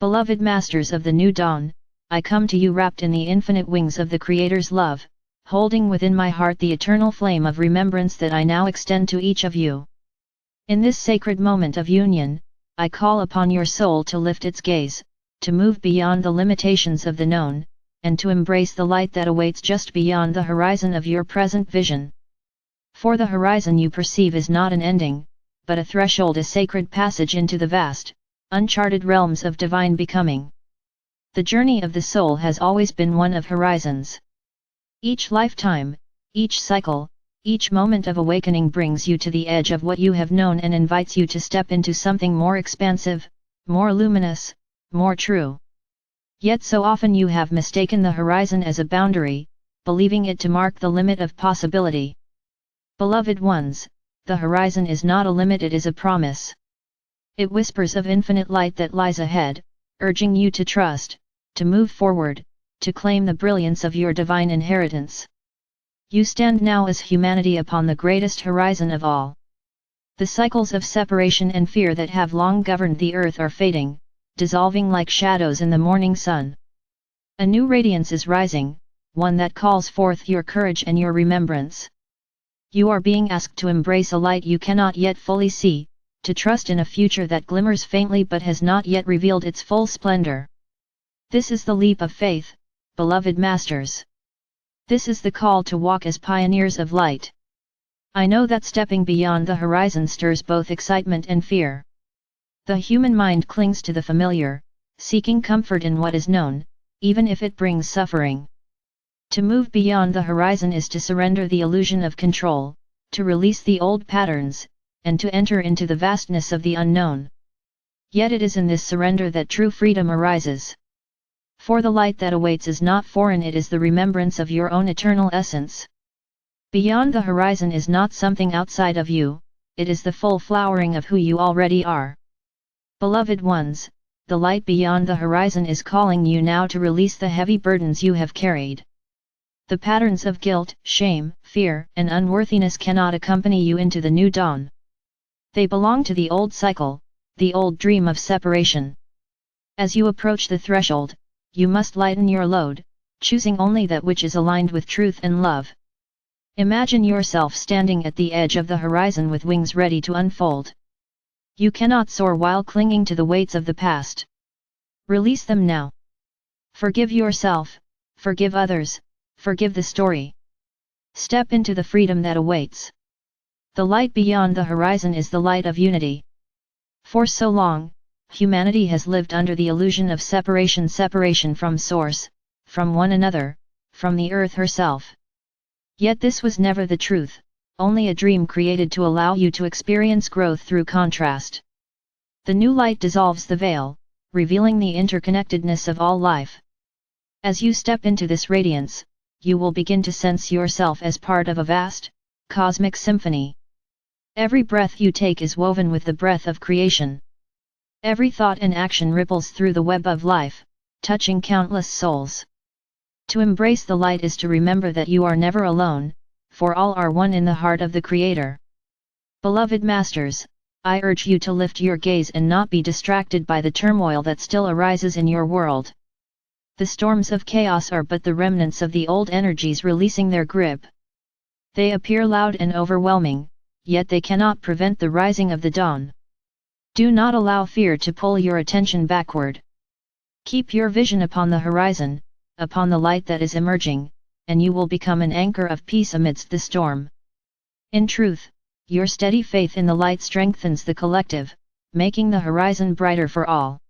Beloved masters of the new dawn, I come to you wrapped in the infinite wings of the Creator's love, holding within my heart the eternal flame of remembrance that I now extend to each of you. In this sacred moment of union, I call upon your soul to lift its gaze, to move beyond the limitations of the known, and to embrace the light that awaits just beyond the horizon of your present vision. For the horizon you perceive is not an ending, but a threshold, a sacred passage into the vast, uncharted realms of divine becoming. The journey of the soul has always been one of horizons. Each lifetime, each cycle, each moment of awakening brings you to the edge of what you have known and invites you to step into something more expansive, more luminous, more true. Yet so often you have mistaken the horizon as a boundary, believing it to mark the limit of possibility. Beloved ones, the horizon is not a limit, it is a promise. It whispers of infinite light that lies ahead, urging you to trust, to move forward, to claim the brilliance of your divine inheritance. You stand now as humanity upon the greatest horizon of all. The cycles of separation and fear that have long governed the earth are fading, dissolving like shadows in the morning sun. A new radiance is rising, one that calls forth your courage and your remembrance. You are being asked to embrace a light you cannot yet fully see, to trust in a future that glimmers faintly but has not yet revealed its full splendor. This is the leap of faith, beloved masters. This is the call to walk as pioneers of light. I know that stepping beyond the horizon stirs both excitement and fear. The human mind clings to the familiar, seeking comfort in what is known, even if it brings suffering. To move beyond the horizon is to surrender the illusion of control, to release the old patterns, and to enter into the vastness of the unknown. Yet it is in this surrender that true freedom arises. For the light that awaits is not foreign, it is the remembrance of your own eternal essence. Beyond the horizon is not something outside of you, it is the full flowering of who you already are. Beloved ones, the light beyond the horizon is calling you now to release the heavy burdens you have carried. The patterns of guilt, shame, fear, and unworthiness cannot accompany you into the new dawn. They belong to the old cycle, the old dream of separation. As you approach the threshold, you must lighten your load, choosing only that which is aligned with truth and love. Imagine yourself standing at the edge of the horizon with wings ready to unfold. You cannot soar while clinging to the weights of the past. Release them now. Forgive yourself, forgive others, forgive the story. Step into the freedom that awaits. The light beyond the horizon is the light of unity. For so long, humanity has lived under the illusion of separation from source, from one another, from the earth herself. Yet this was never the truth, only a dream created to allow you to experience growth through contrast. The new light dissolves the veil, revealing the interconnectedness of all life. As you step into this radiance, you will begin to sense yourself as part of a vast, cosmic symphony. Every breath you take is woven with the breath of creation. Every thought and action ripples through the web of life, touching countless souls. To embrace the light is to remember that you are never alone, for all are one in the heart of the Creator. Beloved masters, I urge you to lift your gaze and not be distracted by the turmoil that still arises in your world. The storms of chaos are but the remnants of the old energies releasing their grip. They appear loud and overwhelming, yet they cannot prevent the rising of the dawn. Do not allow fear to pull your attention backward. Keep your vision upon the horizon, upon the light that is emerging, and you will become an anchor of peace amidst the storm. In truth, your steady faith in the light strengthens the collective, making the horizon brighter for all.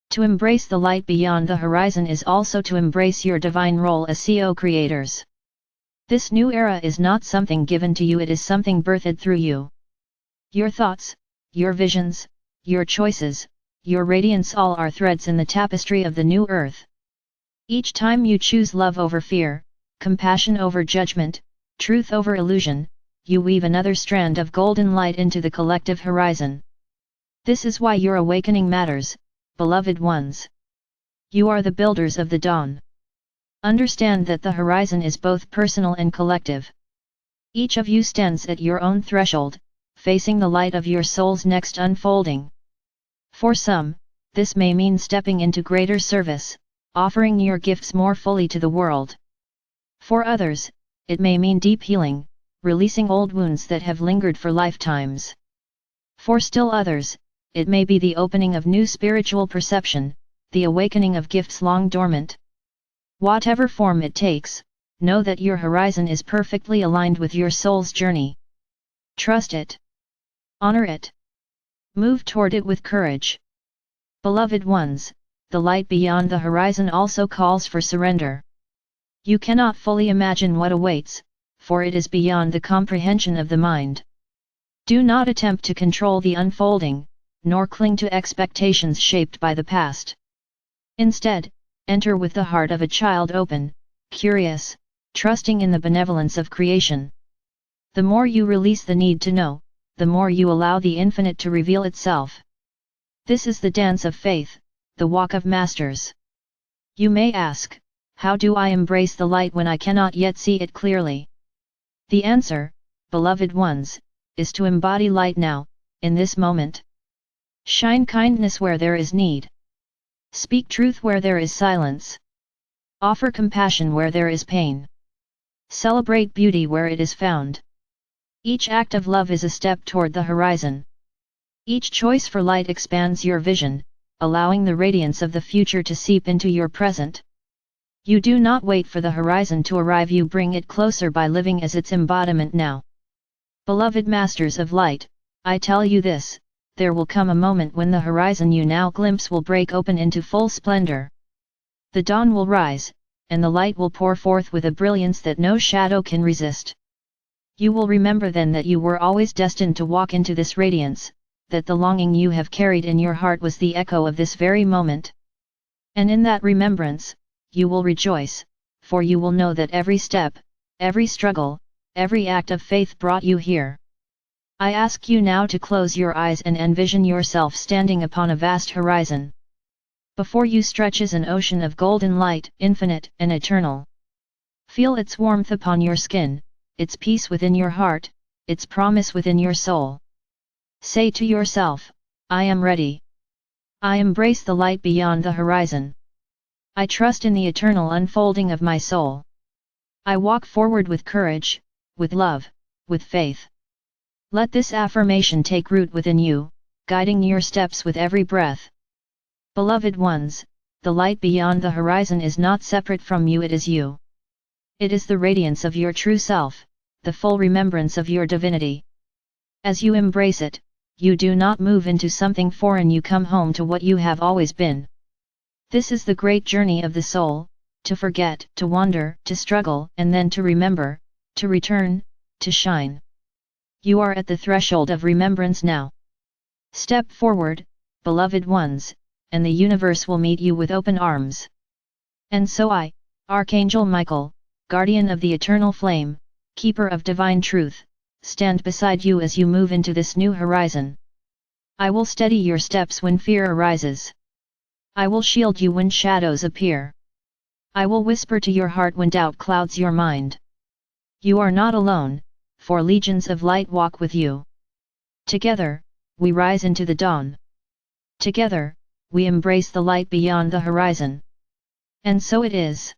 To embrace the light beyond the horizon is also to embrace your divine role as co-creators. This new era is not something given to you, it is something birthed through you. Your thoughts, your visions, your choices, your radiance, all are threads in the tapestry of the new earth. Each time you choose love over fear, compassion over judgment, truth over illusion, you weave another strand of golden light into the collective horizon. This is why your awakening matters, beloved ones. You are the builders of the dawn. Understand that the horizon is both personal and collective. Each of you stands at your own threshold, facing the light of your soul's next unfolding. For some, This may mean stepping into greater service, offering your gifts more fully to the world. For others, it may mean deep healing, releasing old wounds that have lingered for lifetimes. For still others, it may be the opening of new spiritual perception, the awakening of gifts long dormant. Whatever form it takes, know that your horizon is perfectly aligned with your soul's journey. Trust it. Honor it. Move toward it with courage. Beloved ones, the light beyond the horizon also calls for surrender. You cannot fully imagine what awaits, for it is beyond the comprehension of the mind. Do not attempt to control the unfolding, nor cling to expectations shaped by the past. Instead, enter with the heart of a child open, curious, trusting in the benevolence of creation. The more you release the need to know, the more you allow the infinite to reveal itself. This is the dance of faith, the walk of masters. You may ask, how do I embrace the light when I cannot yet see it clearly? The answer, beloved ones, is to embody light now, in this moment. Shine kindness where there is need. Speak truth where there is silence. Offer compassion where there is pain. Celebrate beauty where it is found. Each act of love is a step toward the horizon. Each choice for light expands your vision, allowing the radiance of the future to seep into your present. You do not wait for the horizon to arrive, you bring it closer by living as its embodiment now. Beloved masters of light, I tell you this, there will come a moment when the horizon you now glimpse will break open into full splendor. The dawn will rise, and the light will pour forth with a brilliance that no shadow can resist. You will remember then that you were always destined to walk into this radiance, that the longing you have carried in your heart was the echo of this very moment. And in that remembrance, you will rejoice, for you will know that every step, every struggle, every act of faith brought you here. I ask you now to close your eyes and envision yourself standing upon a vast horizon. Before you stretches an ocean of golden light, infinite and eternal. Feel its warmth upon your skin, its peace within your heart, its promise within your soul. Say to yourself, I am ready. I embrace the light beyond the horizon. I trust in the eternal unfolding of my soul. I walk forward with courage, with love, with faith. Let this affirmation take root within you, guiding your steps with every breath. Beloved ones, the light beyond the horizon is not separate from you, it is you. It is the radiance of your true self, the full remembrance of your divinity. As you embrace it, you do not move into something foreign, you come home to what you have always been. This is the great journey of the soul, to forget, to wander, to struggle, and then to remember, to return, to shine. You are at the threshold of remembrance now. Step forward, beloved ones, and the universe will meet you with open arms. And so I, Archangel Michael, guardian of the eternal flame, keeper of divine truth, stand beside you as you move into this new horizon. I will steady your steps when fear arises. I will shield you when shadows appear. I will whisper to your heart when doubt clouds your mind. You are not alone, for legions of light walk with you. Together, we rise into the dawn. Together, we embrace the light beyond the horizon. And so it is.